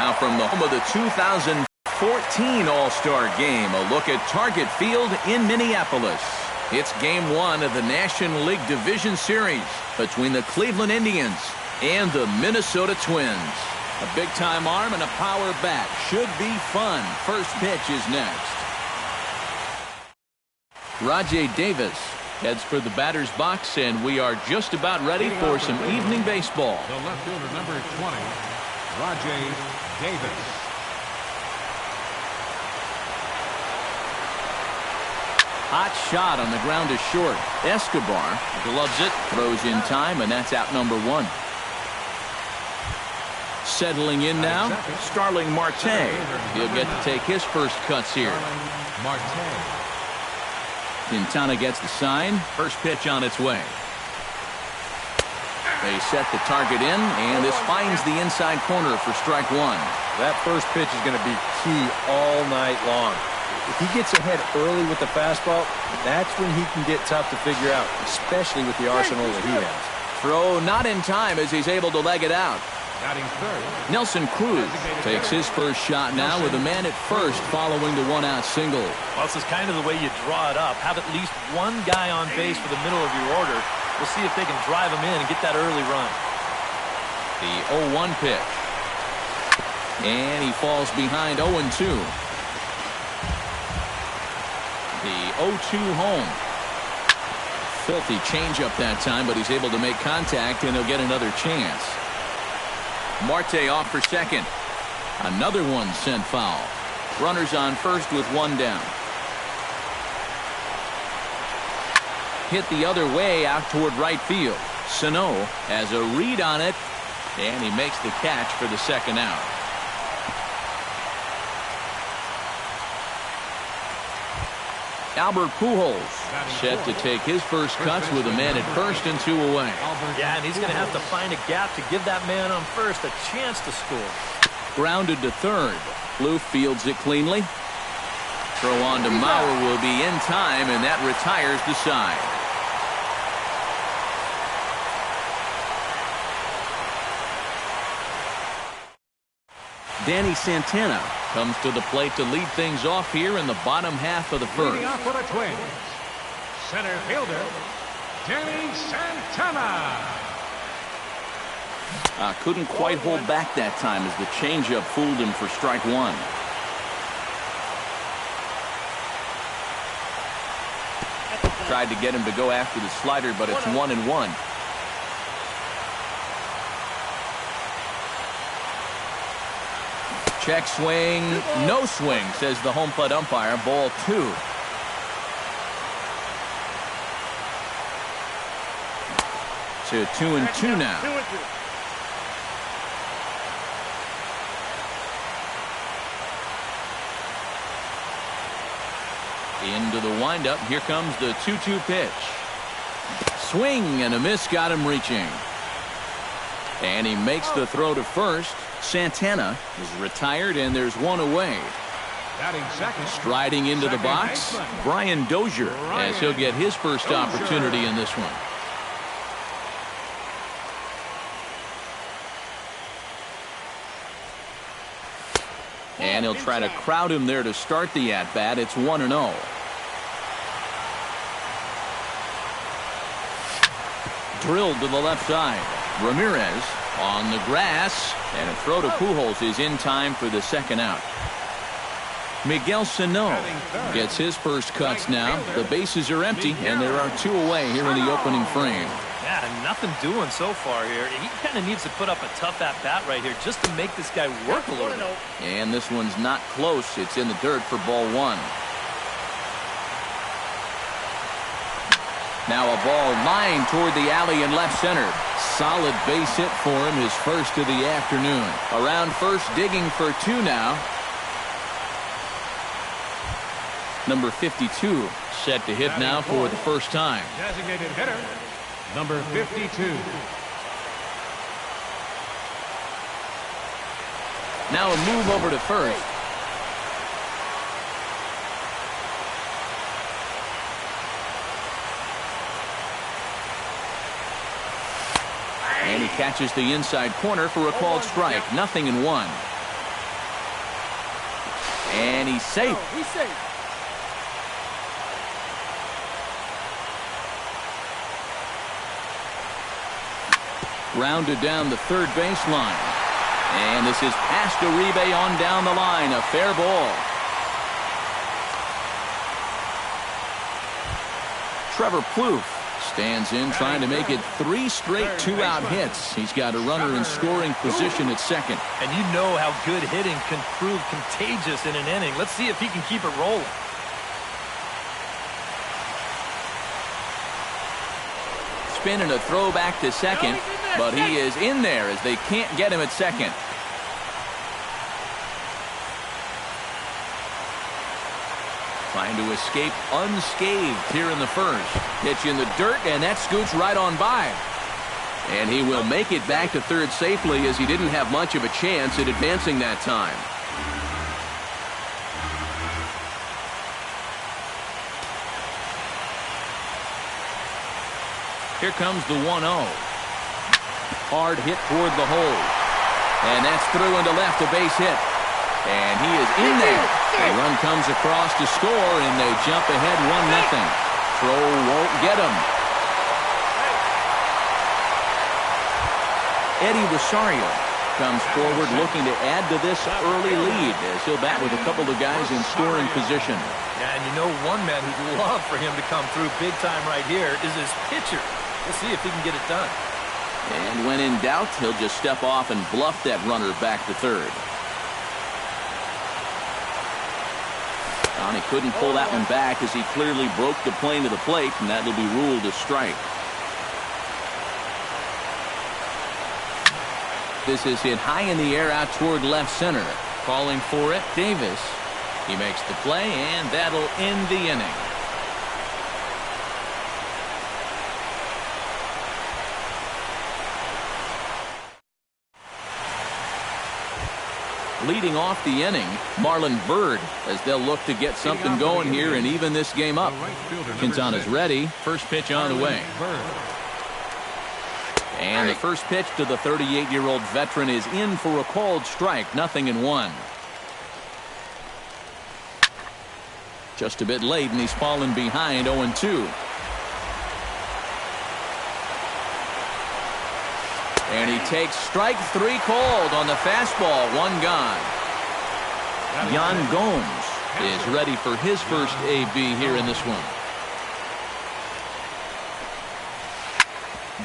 Now from the home of the 2014 All-Star Game, a look at Target Field in Minneapolis. It's Game 1 of the National League Division Series between the Cleveland Indians and the Minnesota Twins. A big-time arm and a power bat. Should be fun. First pitch is next. Rajai Davis heads for the batter's box, and we are just about ready for some evening baseball. The left fielder, number 20, Rajai Davis. Hot shot on the ground is short. Escobar gloves it, throws in time, and that's out number 1. Settling in now, Starling Marte. He'll get to take his first cuts here. Quintana gets the sign. First pitch on its way. They set the target in, and this finds the inside corner for strike 1. That first pitch is going to be key all night long. If he gets ahead early with the fastball, that's when he can get tough to figure out, especially with the arsenal that he has. Throw not in time as he's able to leg it out. Nelson Cruz takes his first shot now with a man at first following the one-out single. Well, this is kind of the way you draw it up. Have at least one guy on base for the middle of your order. We'll see if they can drive him in and get that early run. The 0-1 pitch. And he falls behind 0-2. The 0-2 home. Filthy changeup that time, but he's able to make contact, and he'll get another chance. Marte off for second. Another one sent foul. Runners on first with one down. Hit the other way out toward right field. Sano has a read on it, and he makes the catch for the second out. Albert Pujols set to take his first cuts with a man at first and 2 away. Yeah, and he's going to have to find a gap to give that man on first a chance to score. Grounded to third. Blue fields it cleanly. Throw on to Mauer will be in time, and that retires the side. Danny Santana comes to the plate to lead things off here in the bottom half of the first. Leading off for the Twins, center fielder, Danny Santana. Couldn't quite hold back that time as the changeup fooled him for strike 1. Tried to get him to go after the slider, but it's 1-1. Check swing, no swing, says the home plate umpire. Ball 2. To 2-2 now. Into the windup. Here comes the 2-2 pitch. Swing and a miss got him reaching. And he makes the throw to first. Santana is retired, and there's one away. Striding into the box, Brian Dozier, as he'll get his first opportunity in this one. And he'll try to crowd him there to start the at-bat. It's 1-0. Drilled to the left side. Ramirez on the grass, and a throw to Pujols is in time for the second out. Miguel Sano gets his first cuts now. The bases are empty, and there are 2 away here in the opening frame. Yeah, nothing doing so far here. He kind of needs to put up a tough at-bat right here just to make this guy work a little bit. And this one's not close. It's in the dirt for ball 1. Now a ball lined toward the alley in left center. Solid base hit for him, his first of the afternoon. Around first, digging for 2 now. Number 52 set to hit now for the first time. Designated hitter, number 52. Now a move over to first. And he catches the inside corner for a called strike. 0-1. And he's safe. He's safe. Rounded down the third baseline. And this is past Uribe on down the line. A fair ball. Trevor Plouffe stands in, trying to make it 3 straight 2-out hits. He's got a runner in scoring position at second. And you know how good hitting can prove contagious in an inning. Let's see if he can keep it rolling. Spinning a throw back to second, but he is in there as they can't get him at second. Trying to escape unscathed here in the first. Pitch in the dirt, and that scoots right on by. And he will make it back to third safely, as he didn't have much of a chance at advancing that time. Here comes the 1-0. Hard hit toward the hole. And that's through into left, a base hit. And he is in there. The run comes across to score, and they jump ahead 1-0. Throw won't get him. Eddie Rosario comes forward looking to add to this early lead, as he'll bat with a couple of guys in scoring position. Yeah, and you know one man who'd love for him to come through big time right here is his pitcher. We'll see if he can get it done. And when in doubt, he'll just step off and bluff that runner back to third. He couldn't pull that one back, as he clearly broke the plane to the plate, and that will be ruled a strike. This is hit high in the air out toward left center. Calling for it, Davis. He makes the play, and that'll end the inning. Leading off the inning, Marlon Byrd, as they'll look to get something going here and even this game up. Quintana's ready. First pitch on the way. And the first pitch to the 38-year-old veteran is in for a called strike. 0-1. Just a bit late, and he's fallen behind 0-2. And he takes strike 3 called on the fastball. 1 gone. Yan Gomes is ready for his first AB here in this one.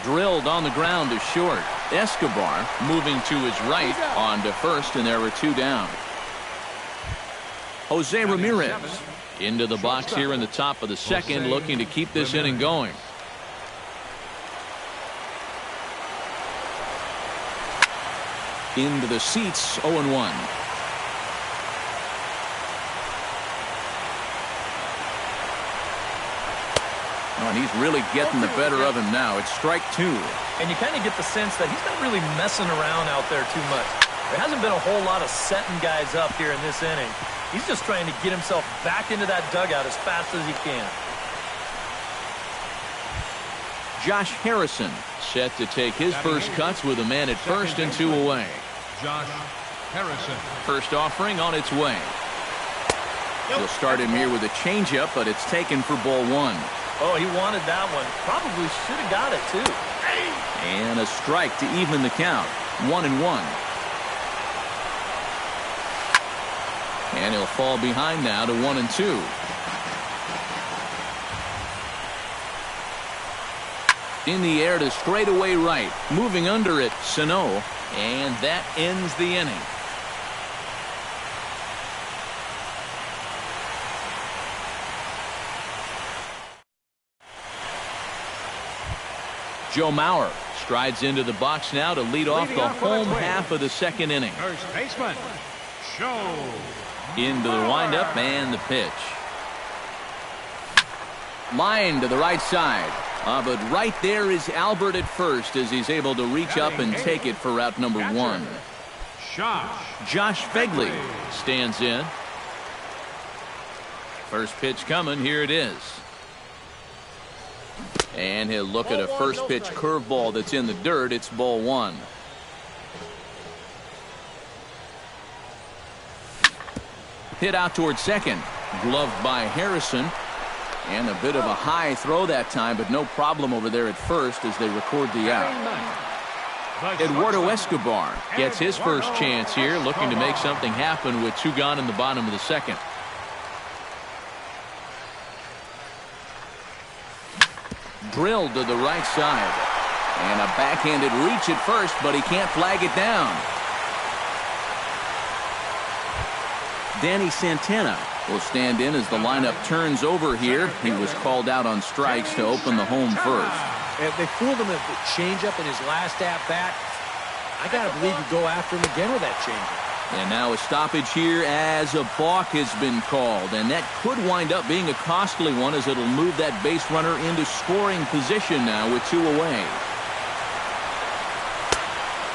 Drilled on the ground to short. Escobar moving to his right on to first, and there were 2 down. Jose Ramirez into the box here in the top of the second, looking to keep this inning going. Into the seats, 0-1. And he's really getting the better of him now. It's strike 2. And you kind of get the sense that he's not really messing around out there too much. There hasn't been a whole lot of setting guys up here in this inning. He's just trying to get himself back into that dugout as fast as he can. Josh Harrison set to take his first cuts with a man at first and 2 away. Josh Harrison. First offering on its way. He'll start him here with a changeup, but it's taken for ball 1. Oh, he wanted that one. Probably should have got it, too. And a strike to even the count. 1-1. And he'll fall behind now to 1-2. In the air to straightaway right. Moving under it, Sano. And that ends the inning. Joe Mauer strides into the box now to lead off the home half of the second inning. First baseman, Joe. Into the windup and the pitch. Line to the right side. But right there is Albert at first, as he's able to reach up and take it for route number 1. Josh Fegley stands in. First pitch coming. Here it is. And he'll look at a first pitch curveball that's in the dirt. It's ball 1. Hit out towards second. Gloved by Harrison. And a bit of a high throw that time, but no problem over there at first as they record the out. Eduardo Escobar gets his first chance here, looking to make something happen with 2 gone in the bottom of the second. Drilled to the right side. And a backhanded reach at first, but he can't flag it down. Danny Santana will stand in as the lineup turns over here. He was called out on strikes to open the home first. If they fooled him with the changeup in his last at-bat, I got to believe you go after him again with that changeup. And now a stoppage here as a balk has been called. And that could wind up being a costly one as it'll move that base runner into scoring position now with 2 away.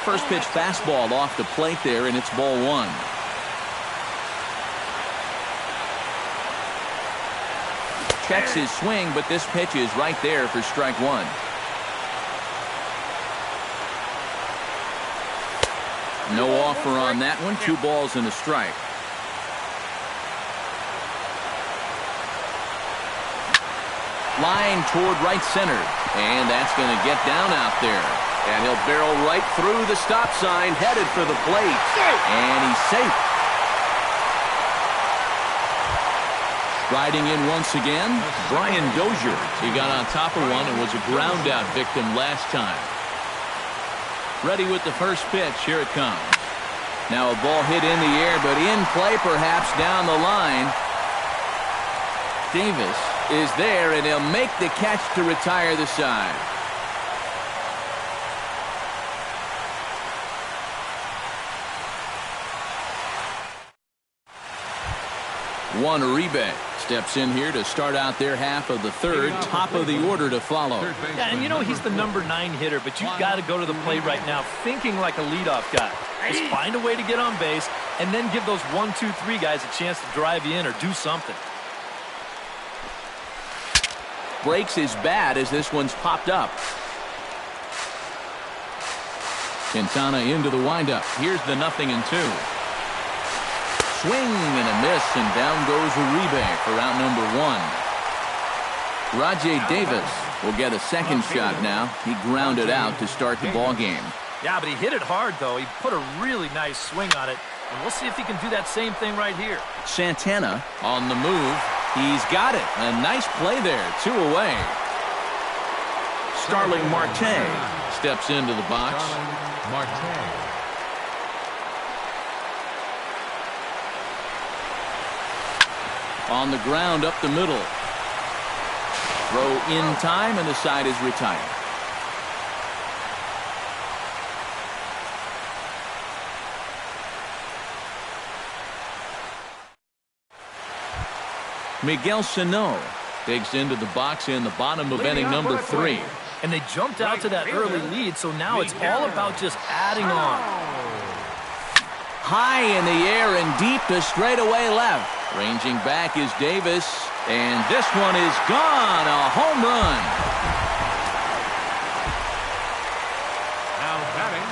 First pitch fastball off the plate there, and it's ball 1. Checks his swing, but this pitch is right there for strike 1. No offer on that one. 2 balls and a strike. Line toward right center. And that's going to get down out there. And he'll barrel right through the stop sign, headed for the plate. And he's safe. Riding in once again, Brian Dozier. He got on top of one and was a ground out victim last time. Ready with the first pitch. Here it comes. Now a ball hit in the air, but in play perhaps down the line. Davis is there, and he'll make the catch to retire the side. Juan Uribe steps in here to start out their half of the third. Top of the order to follow. Yeah, and you know he's the number 9 hitter, but you've got to go to the plate right now thinking like a leadoff guy. Just find a way to get on base and then give those 1, 2, 3 guys a chance to drive you in or do something. Breaks his bat as this one's popped up. Quintana into the windup. Here's the 0-2. Swing and a miss, and down goes Uribe for out number 1. Rajai Davis will get a second shot now. He grounded out to start the ball game. Yeah, but he hit it hard, though. He put a really nice swing on it, and we'll see if he can do that same thing right here. Santana on the move. He's got it. A nice play there. 2 away. Starling Marte steps into the box. Marte. On the ground up the middle. Throw in time, and the side is retired. Miguel Sano digs into the box in the bottom of inning number 3. And they jumped out to that early lead, so now it's all about just adding on. High in the air and deep to straightaway left. Ranging back is Davis, and this one is gone. A home run. Now batting,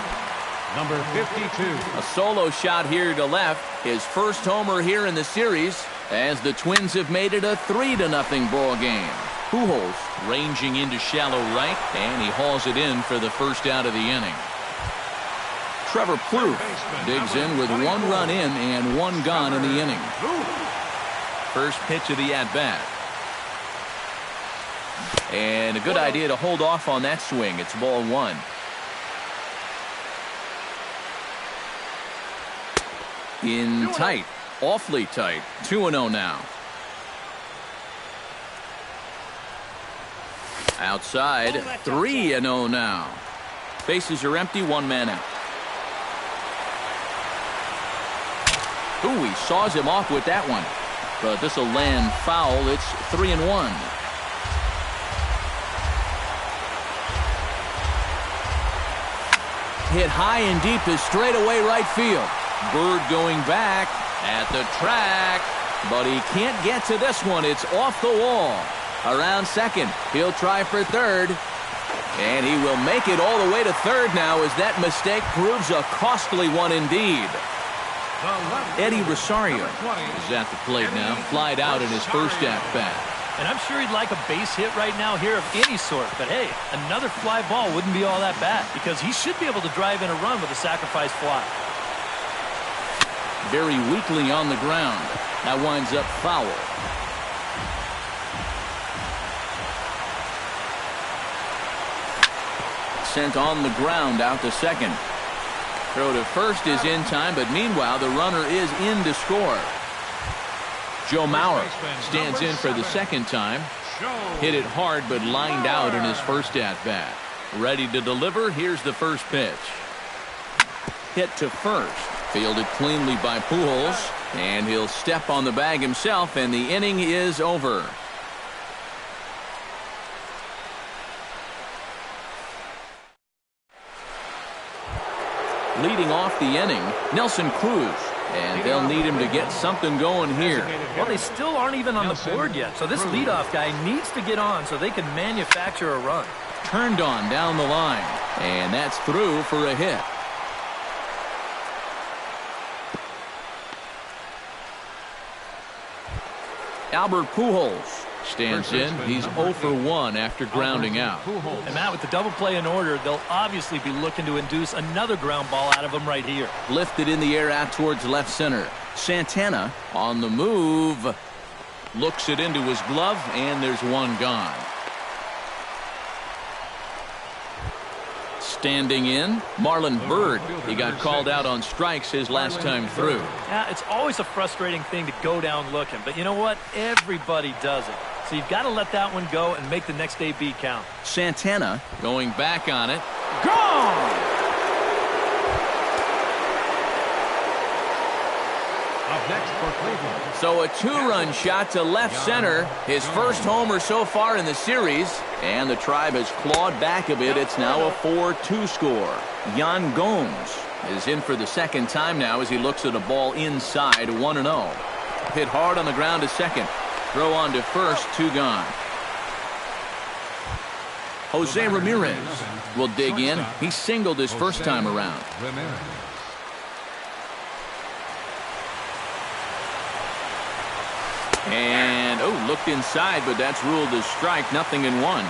number 52. A solo shot here to left. His first homer here in the series, as the Twins have made it a 3-0 ball game. Pujols ranging into shallow right, and he hauls it in for the first out of the inning. Trevor Plouffe digs in with 1 run in and 1 gone in the inning. First pitch of the at-bat. And a good idea to hold off on that swing. It's ball 1. In tight. Awfully tight. 2-0 now. Outside. 3-0 now. Bases are empty. 1 man out. Ooh, he saws him off with that one. But this will land foul. It's 3-1. Hit high and deep to straightaway right field. Bird going back at the track. But he can't get to this one. It's off the wall. Around second. He'll try for third. And he will make it all the way to third now as that mistake proves a costly one indeed. Eddie Rosario is at the plate now, flied out in his first at-bat. And I'm sure he'd like a base hit right now here of any sort. But, hey, another fly ball wouldn't be all that bad because he should be able to drive in a run with a sacrifice fly. Very weakly on the ground. That winds up foul. Sent on the ground out to second. Throw to first is in time, but meanwhile the runner is in to score. Joe Mauer stands in for the second time. Hit it hard but lined out in his first at-bat. Ready to deliver. Here's the first pitch. Hit to first. Fielded cleanly by Pujols. And he'll step on the bag himself, and the inning is over. Leading off the inning, Nelson Cruz. And they'll need him to get something going here. Well, they still aren't even on the board yet, so this leadoff guy needs to get on so they can manufacture a run. Turned on down the line, and that's through for a hit. Albert Pujols stands in. He's 0 for 1 after grounding out. And Matt, with the double play in order, they'll obviously be looking to induce another ground ball out of him right here. Lifted in the air out towards left center. Santana on the move. Looks it into his glove, and there's one gone. Standing in, Marlon Byrd. He got called out on strikes his last time through. Yeah, it's always a frustrating thing to go down looking, but you know what? Everybody does it. So you've got to let that one go and make the next AB count. Santana going back on it. Gone! Up next for Cleveland. So a two-run shot to left center. His first homer so far in the series. And the Tribe has clawed back a bit. It's now a 4-2 score. Yan Gomes is in for the second time now as he looks at a ball inside 1-0. Hit hard on the ground to second. Throw on to first, 2 gone. Jose Ramirez will dig in. He singled his first time around. And, looked inside, but that's ruled as strike. 0-1.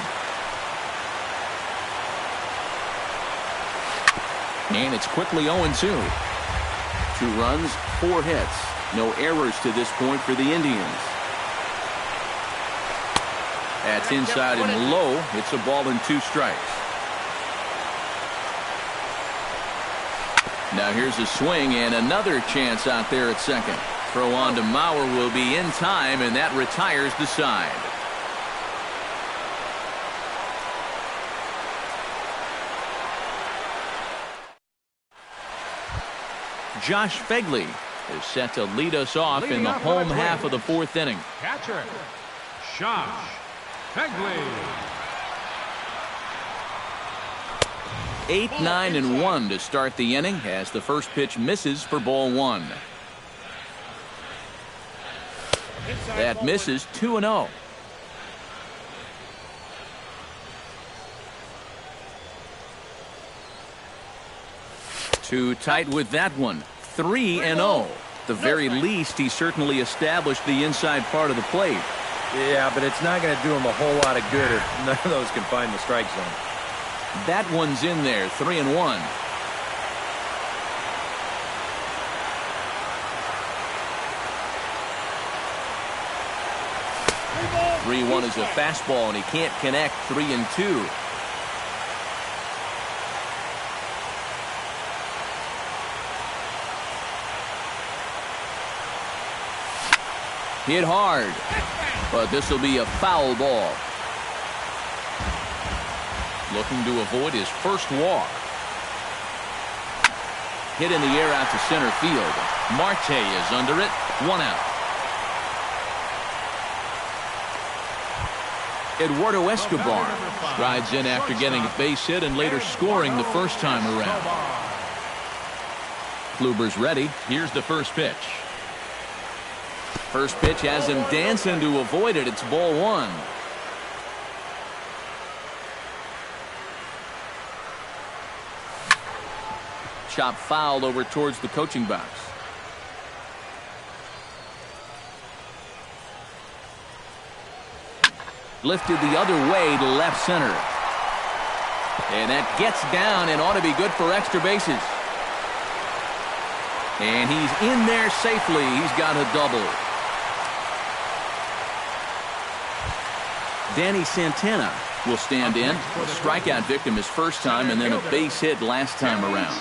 And it's quickly 0-2. 2 runs, 4 hits. No errors to this point for the Indians. That's inside and low. It's a ball and 2 strikes. Now here's a swing and another chance out there at second. Throw on to Mauer will be in time, and that retires the side. Josh Phegley is set to lead us off in the home half of the 4th inning. Catcher, Josh Phegley. 8, 9, and 1 to start the inning as the first pitch misses for ball 1. That misses 2-0. Too tight with that one. 3-0. At the very least, he certainly established the inside part of the plate. Yeah, but it's not going to do him a whole lot of good if none of those can find the strike zone. That one's in there. 3-1. 3-1 is a fastball, and he can't connect. 3-2. Hit hard, but this will be a foul ball. Looking to avoid his first walk. Hit in the air out to center field. Marte is under it. 1 out. Eduardo Escobar strides in after getting a base hit and later scoring the first time around. Kluber's ready. Here's the first pitch. First pitch has him dancing to avoid it. It's ball 1. Chop fouled over towards the coaching box. Lifted the other way to left center. And that gets down and ought to be good for extra bases. And he's in there safely. He's got a double. Danny Santana will stand in. A strikeout victim his first time and then a base hit last time around.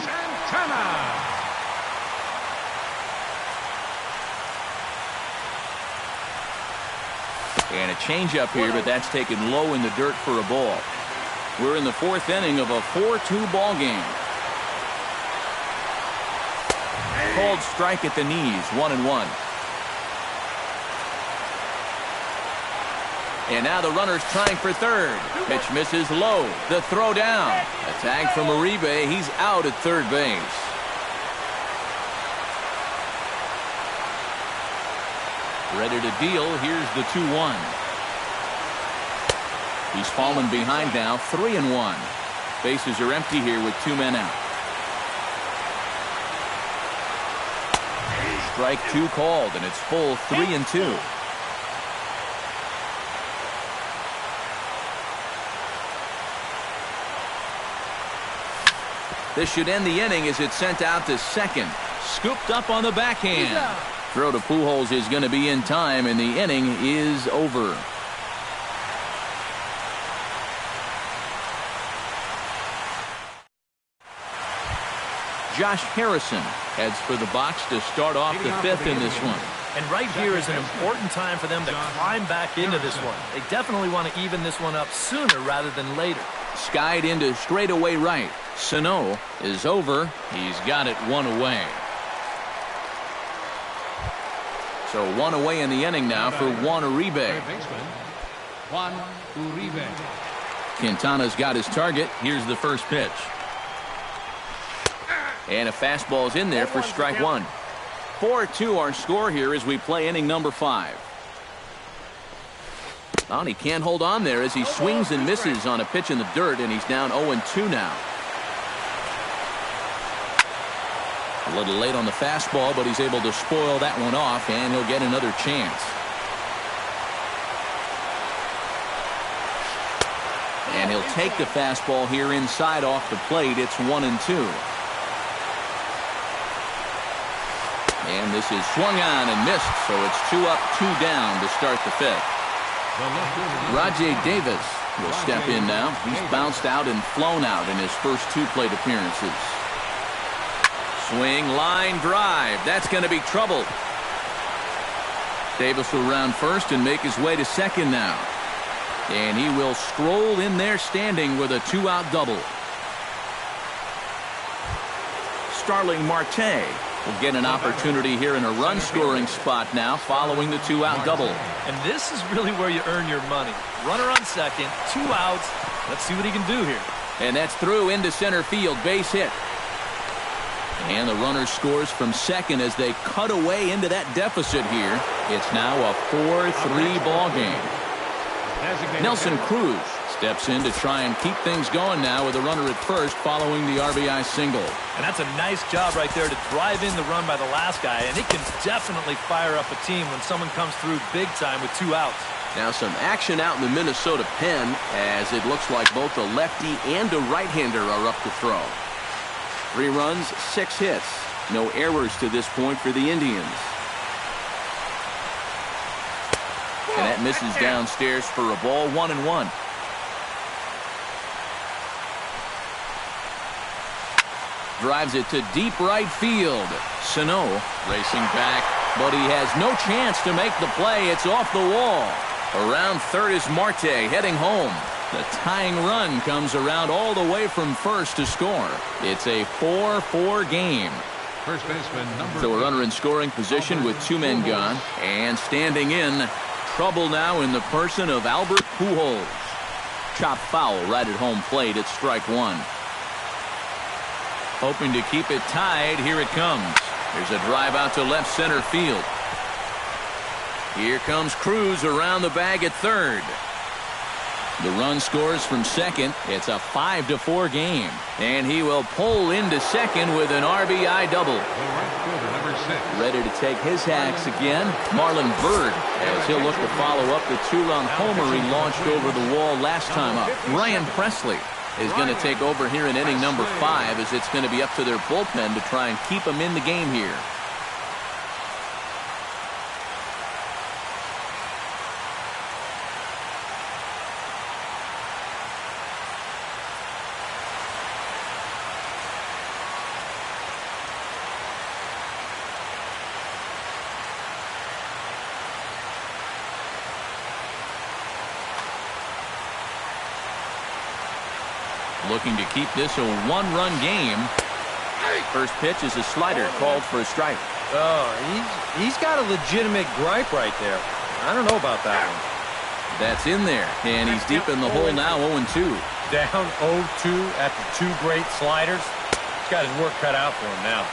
And a changeup here, but that's taken low in the dirt for a ball. We're in the fourth inning of a 4-2 ball game. Called strike at the knees, 1-1. And now the runner's trying for third. Pitch misses low. The throw down. A tag from Uribe. He's out at third base. Ready to deal. Here's the 2-1. He's fallen behind now, 3-1. Bases are empty here with 2 men out. Strike 2 called, and it's full 3-2. This should end the inning as it's sent out to second. Scooped up on the backhand. Throw to Pujols is going to be in time, and the inning is over. Josh Harrison heads for the box to start off the fifth in this one. And right here is an important time for them to climb back into this one. They definitely want to even this one up sooner rather than later. Skied into straightaway right. Sano is over. He's got it 1 away. So 1 away in the inning now for Juan Uribe. Quintana's got his target. Here's the first pitch. And a fastball's in there for strike 1. 4-2 our score here as we play inning number 5. Well, he can't hold on there as he swings and misses on a pitch in the dirt, and he's down 0-2 now. A little late on the fastball, but he's able to spoil that one off, and he'll get another chance. And he'll take the fastball here inside off the plate. It's 1-2. And this is swung on and missed, so it's 2 up, 2 down to start the fifth. Rajay Davis will step in now. He's bounced out and flown out in his first 2 plate appearances. Swing, line drive. That's going to be trouble. Davis will round first and make his way to second now. And he will stroll in there standing with a 2-out double. Starling Marte will get an opportunity here in a run-scoring spot now following the 2-out double. And this is really where you earn your money. Runner on second, 2 outs. Let's see what he can do here. And that's through into center field, base hit. And the runner scores from second as they cut away into that deficit here. It's now a 4-3 ball game. Nelson Cruz steps in to try and keep things going now with a runner at first following the RBI single. And that's a nice job right there to drive in the run by the last guy. And it can definitely fire up a team when someone comes through big time with 2 outs. Now some action out in the Minnesota pen as it looks like both a lefty and a right-hander are up to throw. 3 runs, 6 hits. No errors to this point for the Indians. And that misses downstairs for a ball, 1-1. Drives it to deep right field. Sano racing back, but he has no chance to make the play. It's off the wall. Around third is Marte heading home. The tying run comes around all the way from first to score. It's a 4-4 game. First baseman number So a runner in scoring position with 2 men gone. And standing in, trouble now in the person of Albert Pujols. Chopped foul right at home plate at strike 1. Hoping to keep it tied. Here it comes. There's a drive out to left center field. Here comes Cruz around the bag at third. The run scores from second. It's a 5-4 game. And he will pull into second with an RBI double. the right fielder, number 6. Ready to take his hacks again. Marlon Byrd, as he'll look to follow up the 2-run homer he launched over the wall last time up. Ryan Presley is going to take over here in inning number 5, as it's going to be up to their bullpen to try and keep him in the game here. Looking to keep this a 1-run game. First pitch is a slider called for a strike. Oh, he's got a legitimate gripe right there. I don't know about that one. That's in there, and he's deep in the hole now, 0-2. Down 0-2 after 2 great sliders. He's got his work cut out for him now.